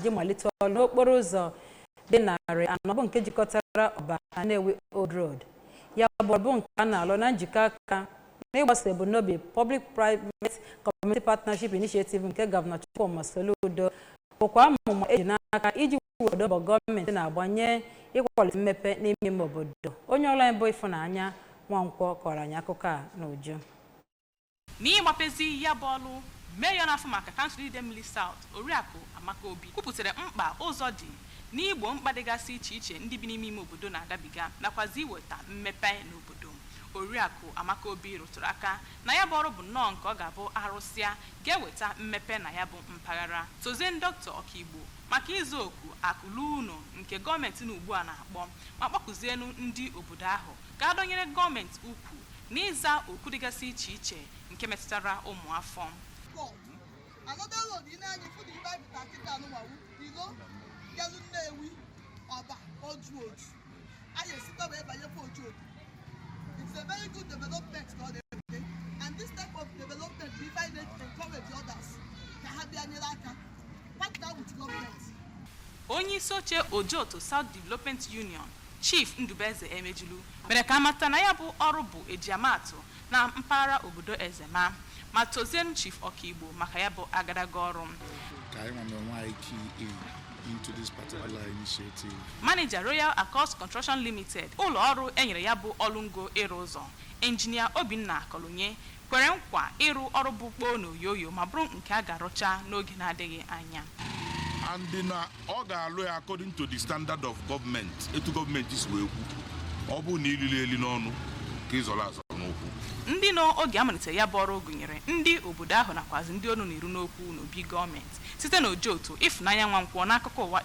ji malite ọrụ n'okporo ụzọ dị narị anọ bụ nke jikọtara Ọba na Nnewi Old Road. Ya bụ nke a na-alụ na njikọ aka n'ịgbasa ebumnobi Public-Private Community Partnership Initiative nke Gọvanọ Chukwuma Soludo bụkwa amụma eji n'aka iji kwado mbọ gọọmenti na-agbanye ịkwalite mmepe n'ime ime obodo. Onye ọrụ anyị bụ Ifunanya Nwankwọ kọrọ anyị akụkọ a n'uju. N'ịgbapezi ya bụ ọrụ, Mayor na-afụ maka Kansụl Idemili South Oriakụ Amaka Obi kwupụtara mkpa ụzọ dị n'igbo mkpa dịgasị iche iche ndị bi n'ime ime obodo na-agabiga nakwazi iweta mmepe n'obodo. Oriakụ Amaka Obi rụtụrụ aka na ya bụ ọrụ bụ nnọọ nke ọ ga-abụ arụsịa ga-eweta mmepe na ya bụ mpaghara. Tozie Dr. Okigbo maka izu oku akụlụ ụnọ nke gọọmenti n'ugbu a na-akpọ ma kpọkụzienu ndị obodo ahụ ka adọnyere gọọmenti ukwu n'ịza oku dịgasị iche iche nke metụtara ụmụafọ. Another road in any food in Bible particular no one below Yalu Nnewi Oba Old Road. I sit up by your road. It's a very good development for them, and this type of development we find it encourage others to have their nilaka. Partner with government. Onye isi oche Ojoto South Development Union Chief Ndubeze Emejulu mere ka amata na ya bụ ọrụ bụ ejiamaatụ na mpaghara obodo Ezema. Ma tozienu Chief Okigbo maka ya bụ agadaga ọrụ. Into this particular initiative. Manager Royal Accords Construction Limited ụlọ ọrụ enyere ya bụ ọlụngo ịrụ ụzọ Engineer Obinna Kolunye kwere nkwa ịrụ ọrụ bụ kpoo n'oyoyo ma bụrụ nke a ga-arụcha n'oge na-adịghị anya. And then ọ ga-alụ ya according to the standard of government. Etu government is wee kwu. Ọ bụ na ilile eli n'ọnụ ka ịzọrọ azọ n'okwu. Ndị n'oge amalitere ya bụ ọrụ gụnyere ndị obodo ahụ nakwazi ndị ọnụ na-eru n'okwu n'obi gọọmenti site n'Ojoto Ifunanya Nwankwọ n'akụkọ ụwa